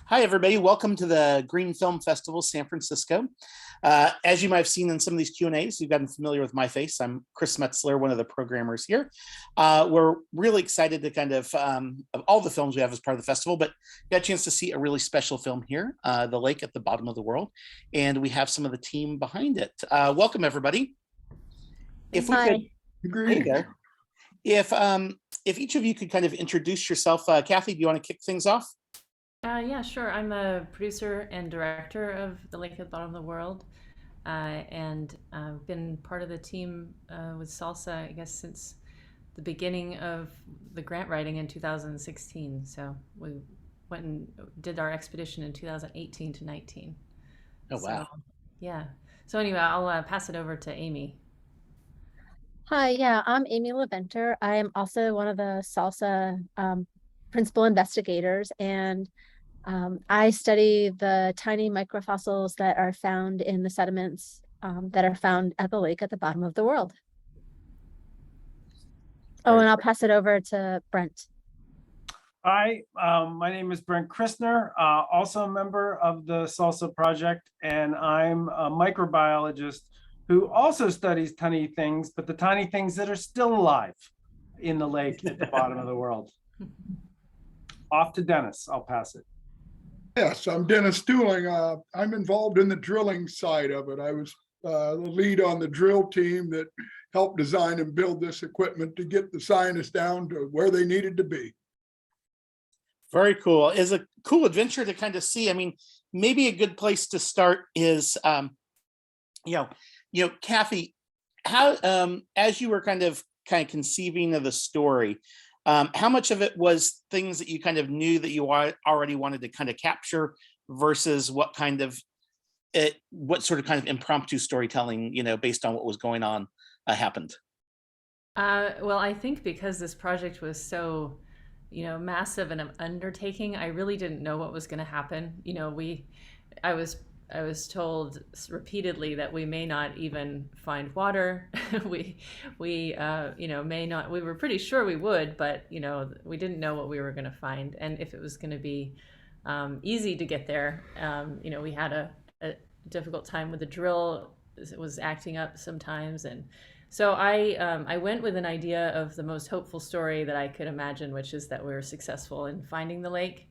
Hi, everybody. Welcome to the Green Film Festival, San Francisco. As you might have seen in some of these Q&As, you've gotten familiar with my face. I'm Chris Metzler, one of the programmers here. We're really excited to of all the films we have as part of the festival, but got a chance to see a really special film here, The Lake at the Bottom of the World. And we have some of the team behind it. Welcome, everybody. If we could, if each of you could kind of introduce yourself. Kathy, do you want to kick things off? Yeah, sure. I'm a producer and director of The Lake at the Bottom of the World. And I've been part of the team with Salsa, I guess, since the beginning of the grant writing in 2016. So we went and did our expedition in 2018 to 19. Oh, wow. So, yeah. So anyway, I'll pass it over to Amy. Hi, yeah, I'm Amy LaVenter. I am also one of the Salsa principal investigators, and I study the tiny microfossils that are found in the sediments that are found at the lake at the bottom of the world. Oh, and I'll pass it over to Brent. Hi, my name is Brent Christner, also a member of the Salsa Project, and I'm a microbiologist who also studies tiny things, but the tiny things that are still alive in the lake at the bottom of the world. Off to Dennis, I'll pass it. Yes, I'm Dennis Stooling. I'm involved in the drilling side of it. I was the lead on the drill team that helped design and build this equipment to get the scientists down to where they needed to be. Very cool. It's a cool adventure to kind of see. I mean, maybe a good place to start is, Kathy, how, as you were kind of conceiving of the story, how much of it was things that you kind of knew that you already wanted to kind of capture versus what sort of impromptu storytelling, based on what was going on, happened? Well, I think because this project was so, massive and an undertaking, I really didn't know what was going to happen. I was told repeatedly that we may not even find water. we may not. We were pretty sure we would, but we didn't know what we were going to find, and if it was going to be easy to get there. We had a difficult time with the drill. It was acting up sometimes, and so I went with an idea of the most hopeful story that I could imagine, which is that we were successful in finding the lake.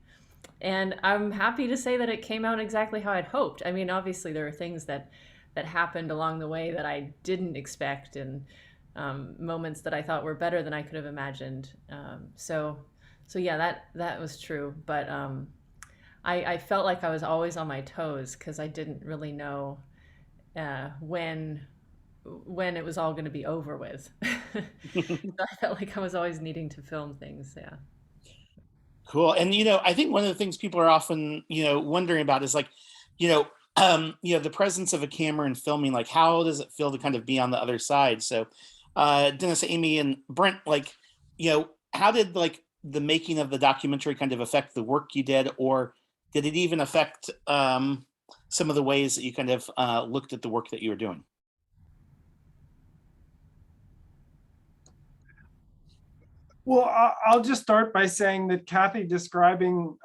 And I'm happy to say that it came out exactly how I'd hoped. I mean, obviously there are things that happened along the way that I didn't expect, and moments that I thought were better than I could have imagined. So yeah, that was true. But I felt like I was always on my toes because I didn't really know when it was all going to be over with. So I felt like I was always needing to film things. Yeah. Cool. And, I think one of the things people are often, wondering about is the presence of a camera and filming, like, how does it feel to kind of be on the other side? So, Dennis, Amy, and Brent, how did the making of the documentary kind of affect the work you did, or did it even affect some of the ways that you kind of looked at the work that you were doing? Well, I'll just start by saying that Kathy describing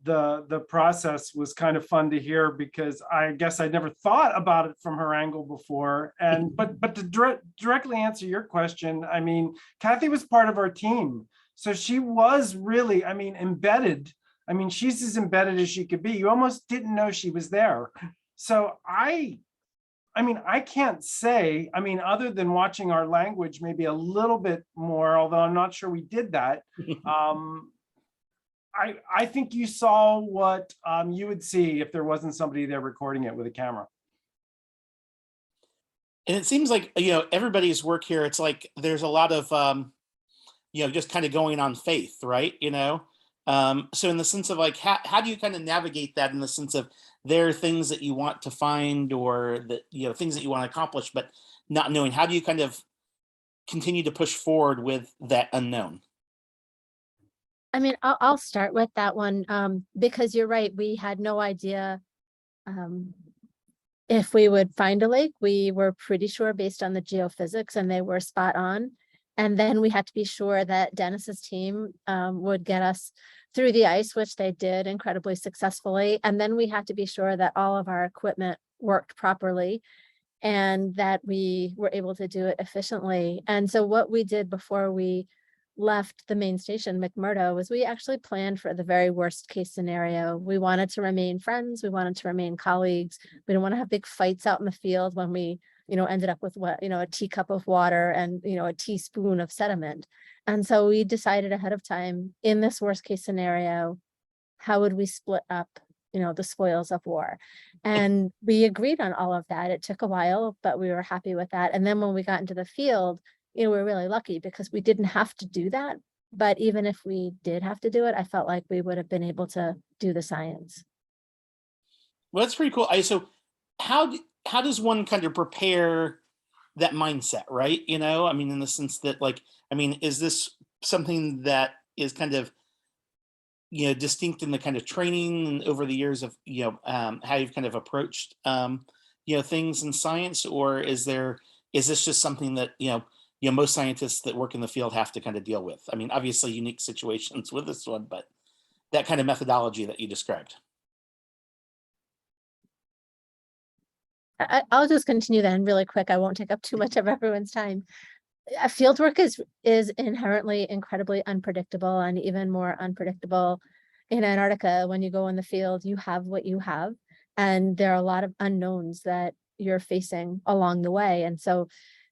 the process was kind of fun to hear, because I guess I'd never thought about it from her angle before. And but to directly answer your question, I mean, Kathy was part of our team, so she was really, embedded. I mean, she's as embedded as she could be. You almost didn't know she was there. So I can't say, other than watching our language maybe a little bit more, although I'm not sure we did that. I think you saw what you would see if there wasn't somebody there recording it with a camera. And it seems like, everybody's work here, it's like there's a lot of, just kind of going on faith, right? So in the sense of how do you kind of navigate that, in the sense of there are things that you want to find, or that, things that you want to accomplish, but not knowing, how do you kind of continue to push forward with that unknown? I mean, I'll start with that one because you're right. We had no idea if we would find a lake. We were pretty sure based on the geophysics, and they were spot on. And then we had to be sure that Dennis's team would get us through the ice, which they did incredibly successfully. And then we had to be sure that all of our equipment worked properly and that we were able to do it efficiently. And so what we did before we left the main station, McMurdo, was we actually planned for the very worst case scenario. We wanted to remain friends. We wanted to remain colleagues. We didn't want to have big fights out in the field when we, ended up with what, a teacup of water and, a teaspoon of sediment. And so we decided ahead of time, in this worst case scenario, how would we split up, the spoils of war? And we agreed on all of that. It took a while, but we were happy with that. And then when we got into the field, we were really lucky because we didn't have to do that. But even if we did have to do it, I felt like we would have been able to do the science. Well, that's pretty cool. So how does one kind of prepare that mindset, right? I mean, in the sense that is this something that is kind of, distinct in the kind of training and over the years of, how you've kind of approached, things in science, or is this just something that, most scientists that work in the field have to kind of deal with? I mean, obviously unique situations with this one, but that kind of methodology that you described. I'll just continue then really quick. I won't take up too much of everyone's time. Field work is inherently incredibly unpredictable, and even more unpredictable in Antarctica. When you go in the field, you have what you have, and there are a lot of unknowns that you're facing along the way. And so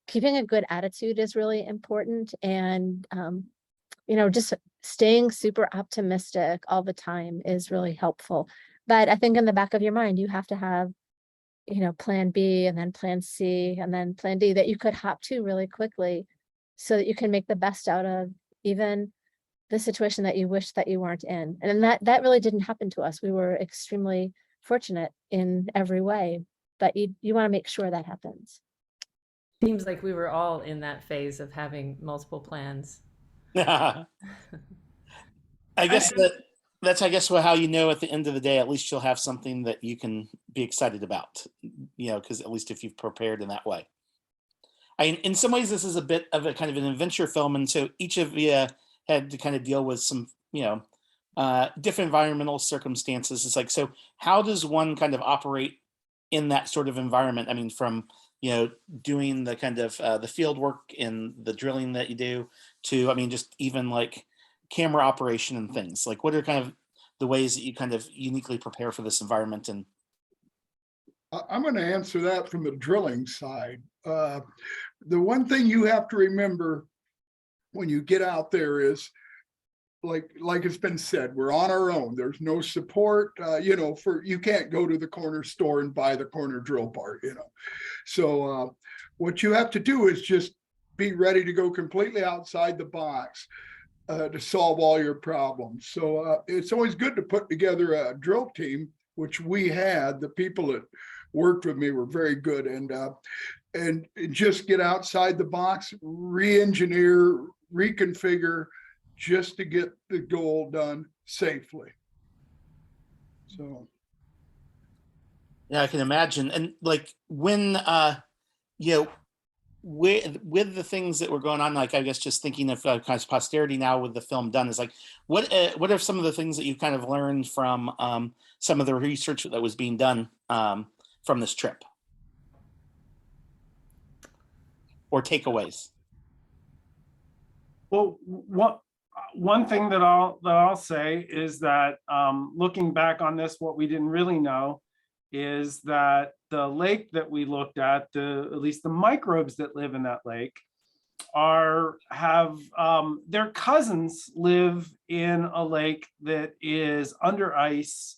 keeping a good attitude is really important, and just staying super optimistic all the time is really helpful. But I think in the back of your mind, you have to have plan B, and then plan C, and then plan D that you could hop to really quickly so that you can make the best out of even the situation that you wish that you weren't in. And that really didn't happen to us. We were extremely fortunate in every way, but you want to make sure that happens. Seems like we were all in that phase of having multiple plans. I guess that's how at the end of the day, at least you'll have something that you can be excited about, because at least if you've prepared in that way. In some ways, this is a bit of a kind of an adventure film. And so each of you had to kind of deal with some, different environmental circumstances. It's like, so how does one kind of operate in that sort of environment? I mean, from, doing the kind of the field work and the drilling that you do to, just even like camera operation and things. Like, what are kind of the ways that you kind of uniquely prepare for this environment? And I'm going to answer that from the drilling side. The one thing you have to remember when you get out there is, like it's been said, we're on our own. There's no support, you can't go to the corner store and buy the corner drill part, So what you have to do is just be ready to go completely outside the box to solve all your problems. So it's always good to put together a drill team, which we had. The people that worked with me were very good, and just get outside the box, re-engineer, reconfigure, just to get the goal done safely. So yeah, I can imagine. And like when with the things that were going on, like I guess just thinking of kind of posterity now with the film done, is like what are some of the things that you kind of learned from some of the research that was being done from this trip, or takeaways? Well, one thing that I'll say is that looking back on this, what we didn't really know is that the lake that we looked at least the microbes that live in that lake have their cousins live in a lake that is under ice,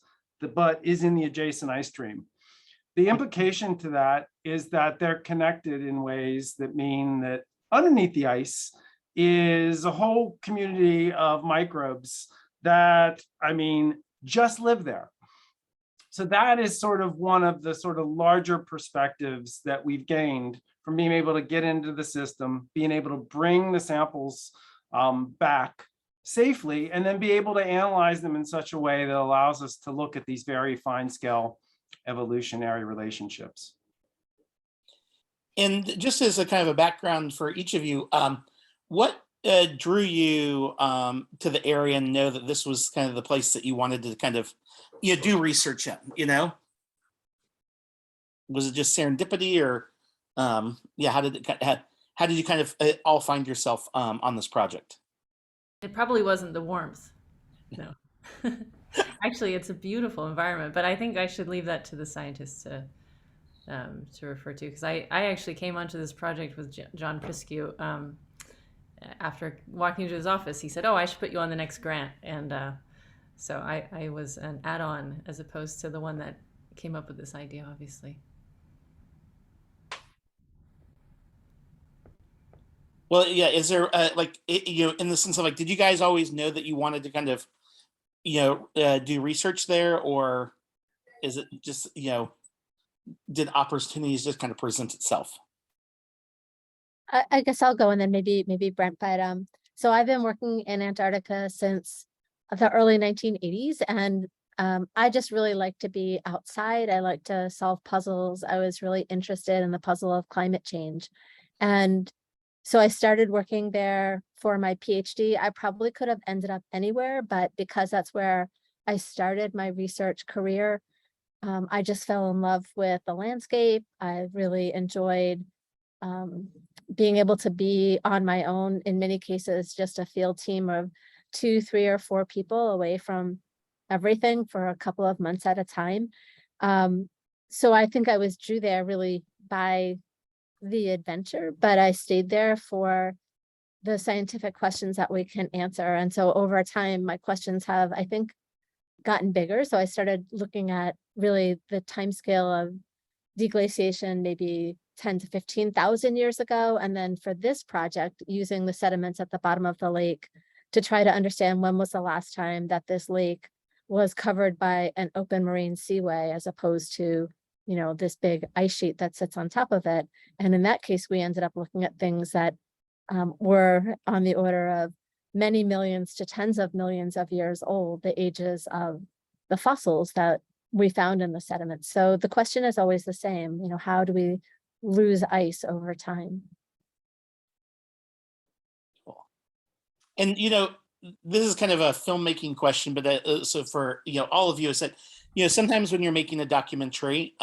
but is in the adjacent ice stream. The implication to that is that they're connected in ways that mean that underneath the ice is a whole community of microbes that, just live there. So that is sort of one of the sort of larger perspectives that we've gained from being able to get into the system, being able to bring the samples back safely, and then be able to analyze them in such a way that allows us to look at these very fine scale evolutionary relationships. And just as a kind of a background for each of you, what drew you to the area and know that this was kind of the place that you wanted to kind of do research in? Was it just serendipity, or how did how did you kind of all find yourself on this project? It probably wasn't the warmth. No. Actually, it's a beautiful environment, but I think I should leave that to the scientists to refer to, because I actually came onto this project with John Priscu. After walking into his office, he said, "Oh, I should put you on the next grant," and so I was an add-on as opposed to the one that came up with this idea, obviously. Well, yeah. Is there in the sense of like, did you guys always know that you wanted to kind of do research there, or is it just did opportunities just kind of present itself? I guess I'll go and then maybe Brent, but so I've been working in Antarctica since the early 1980s, and I just really like to be outside. I like to solve puzzles. I was really interested in the puzzle of climate change. And so I started working there for my PhD. I probably could have ended up anywhere, but because that's where I started my research career, I just fell in love with the landscape. I really enjoyed being able to be on my own, in many cases, just a field team of 2, 3, or 4 people away from everything for a couple of months at a time. So I think I was drew there really by the adventure, but I stayed there for the scientific questions that we can answer. And so over time, my questions have, I think, gotten bigger. So I started looking at really the time scale of deglaciation, maybe 10 to 15,000 years ago. And then for this project, using the sediments at the bottom of the lake to try to understand when was the last time that this lake was covered by an open marine seaway, as opposed to, this big ice sheet that sits on top of it. And in that case, we ended up looking at things that were on the order of many millions to tens of millions of years old, the ages of the fossils that we found in the sediments. So the question is always the same, how do we lose ice over time? Cool. And this is kind of a filmmaking question, but so for all of you, is that sometimes when you're making a documentary,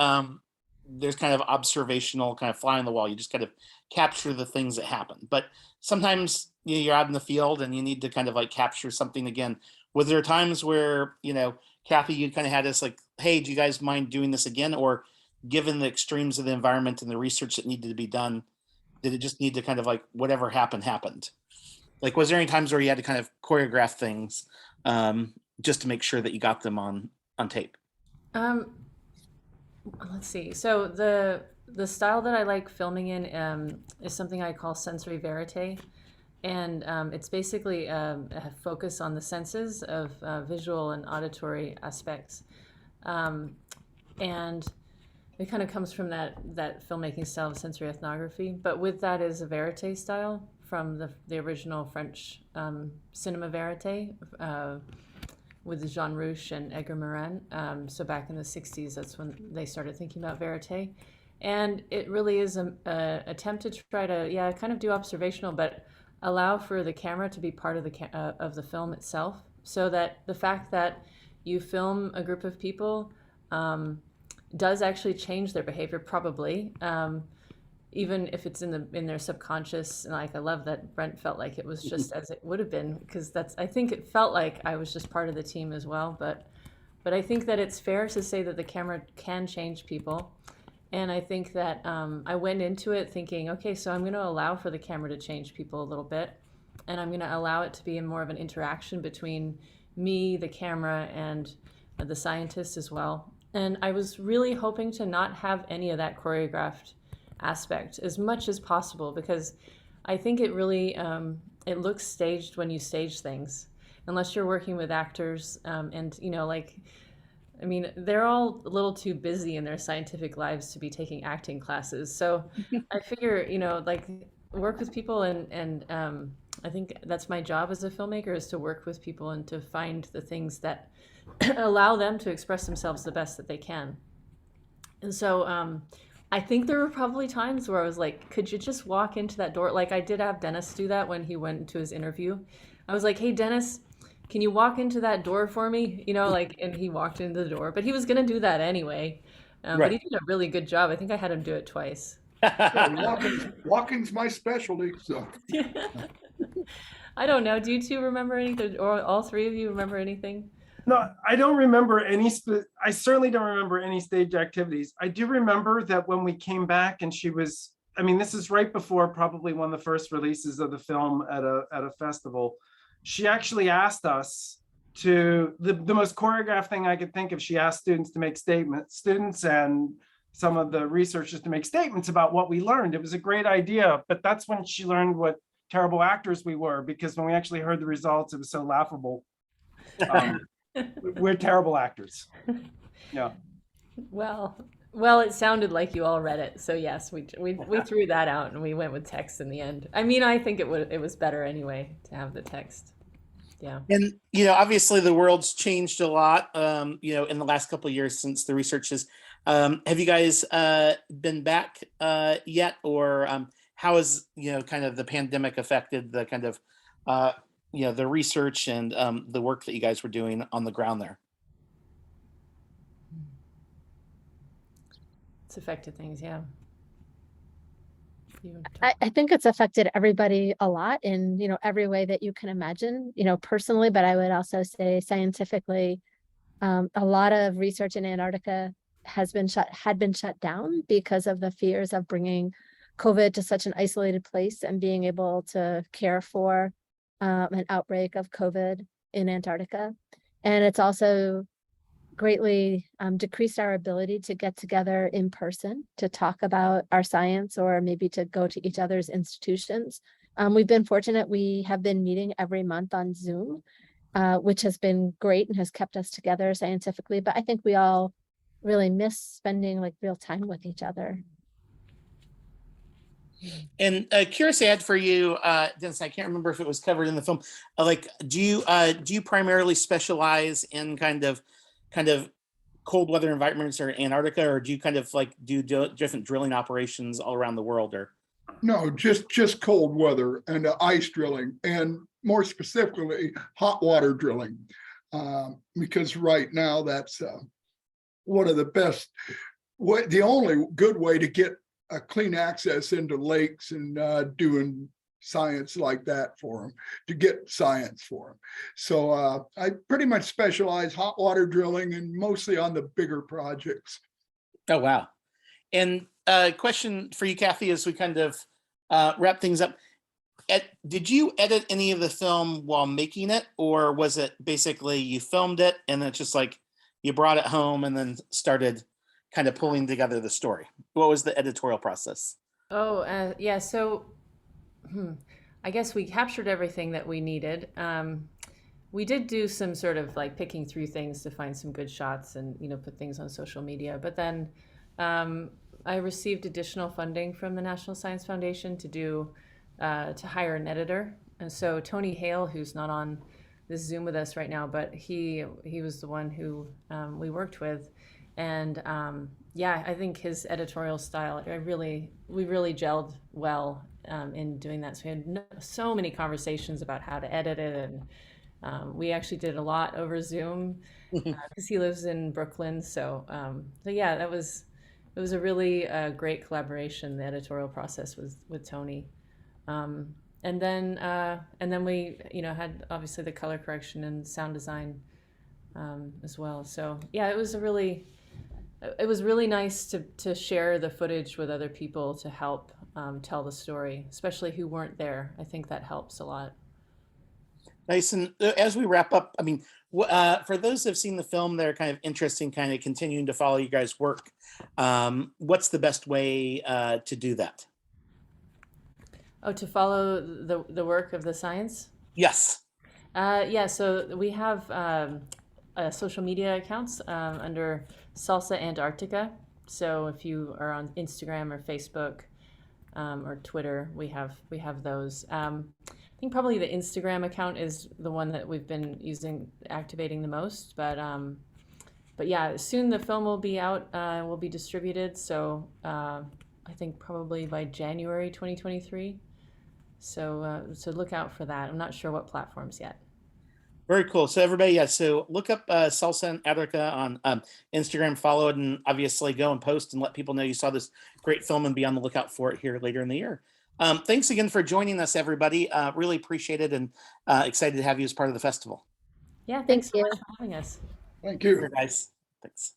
there's kind of observational, kind of fly on the wall. You just kind of capture the things that happen. But sometimes you're out in the field and you need to kind of like capture something again. Was there times where Kathy, you kind of had this like, hey, do you guys mind doing this again? Or given the extremes of the environment and the research that needed to be done, did it just need to kind of like whatever happened? Like, was there any times where you had to kind of choreograph things just to make sure that you got them on tape? Let's see. So the style that I like filming in is something I call sensory verite. And it's basically a focus on the senses of visual and auditory aspects. And it kind of comes from that filmmaking style of sensory ethnography. But with that is a verite style from the original French cinema verite with Jean Rouch and Edgar Morin. So back in the 60s, that's when they started thinking about verite. And it really is an attempt to try to, kind of do observational, but allow for the camera to be part of the film itself, so that the fact that you film a group of people does actually change their behavior, probably, even if it's in their subconscious. And like, I love that Brent felt like it was just as it would have been, because I think it felt like I was just part of the team as well. But I think that it's fair to say that the camera can change people. And I think that I went into it thinking, okay, so I'm going to allow for the camera to change people a little bit. And I'm going to allow it to be more of an interaction between me, the camera, and the scientist as well. And I was really hoping to not have any of that choreographed aspect as much as possible, because I think it really, it looks staged when you stage things, unless you're working with actors and, I mean, they're all a little too busy in their scientific lives to be taking acting classes. So I figure, work with people, and I think that's my job as a filmmaker, is to work with people and to find the things that allow them to express themselves the best that they can. And so I think there were probably times where I was like, could you just walk into that door? Like I did have Dennis do that when he went to his interview. I was like, hey, Dennis, can you walk into that door for me? You know, like, and he walked into the door, but he was going to do that anyway. But he Right. did a really good job. I think I had him do it twice. Yeah, walking's my specialty, so. I don't know. Do you two remember anything, or all three of you remember anything? No, I don't remember any, I certainly don't remember any stage activities. I do remember that when we came back and she was, I mean, this is right before probably one of the first releases of the film at a festival. She actually asked us to, the most choreographed thing I could think of, she asked students to make statements, students and some of the researchers to make statements about what we learned. It was a great idea, but that's when she learned what terrible actors we were, because when we actually heard the results, it was so laughable. We're terrible actors. Yeah. Well, it sounded like you all read it, so yes, we threw that out and we went with text in the end. I mean, I think it was better anyway to have the text. Yeah. And obviously the world's changed a lot, in the last couple of years since the research has. Have you guys been back yet, or how has kind of the pandemic affected the kind of the research and the work that you guys were doing on the ground there? It's affected things, yeah. I think it's affected everybody a lot in, every way that you can imagine, personally, but I would also say scientifically, a lot of research in Antarctica had been shut down because of the fears of bringing COVID to such an isolated place and being able to care for an outbreak of COVID in Antarctica. And it's also greatly decreased our ability to get together in person to talk about our science, or maybe to go to each other's institutions. We've been fortunate. We have been meeting every month on Zoom, which has been great and has kept us together scientifically. But I think we all really miss spending like real time with each other. And curious, I had for you, Dennis, I can't remember if it was covered in the film. Do you primarily specialize in kind of cold weather environments or Antarctica, or do you kind of do different drilling operations all around the world? Or No, just cold weather and ice drilling, and more specifically, hot water drilling, because right now that's one of the best, the only good way to get a clean access into lakes and doing science like that for them, to get science for them. So I pretty much specialize hot water drilling and mostly on the bigger projects. Oh, wow. And question for you, Kathy, as we kind of wrap things up. Did you edit any of the film while making it, or was it basically you filmed it and it's just like you brought it home and then started kind of pulling together the story? What was the editorial process? Oh, yeah. So I guess we captured everything that we needed. We did do some sort of picking through things to find some good shots and, put things on social media. But then I received additional funding from the National Science Foundation to hire an editor. And so Tony Hale, who's not on this Zoom with us right now, but he was the one who we worked with. And I think his editorial style, we really gelled well in doing that. So we had so many conversations about how to edit it, and we actually did a lot over Zoom because he lives in Brooklyn. So yeah, it was a really great collaboration. The editorial process was with Tony, and then we had obviously the color correction and sound design as well. So yeah, it was really nice to share the footage with other people to help tell the story, especially who weren't there. I think that helps a lot. Nice. And as we wrap up, I mean, for those who've seen the film, they're kind of interested in kind of continuing to follow you guys' work. What's the best way to do that? Oh, to follow the work of the science? Yes. Yeah, so we have social media accounts under Salsa Antarctica. So if you are on Instagram or Facebook or Twitter, we have those. I think probably the Instagram account is the one that we've been activating the most. But but yeah, soon the film will be out, will be distributed. So I think probably by January 2023. So look out for that. I'm not sure what platforms yet. Very cool. So everybody, yeah. So look up Salsa and Erica on Instagram, follow it, and obviously go and post and let people know you saw this great film and be on the lookout for it here later in the year. Thanks again for joining us, everybody. Really appreciate it and excited to have you as part of the festival. Yeah, Thank thanks so you. much for having us. Thank you. Sure, guys. Thanks.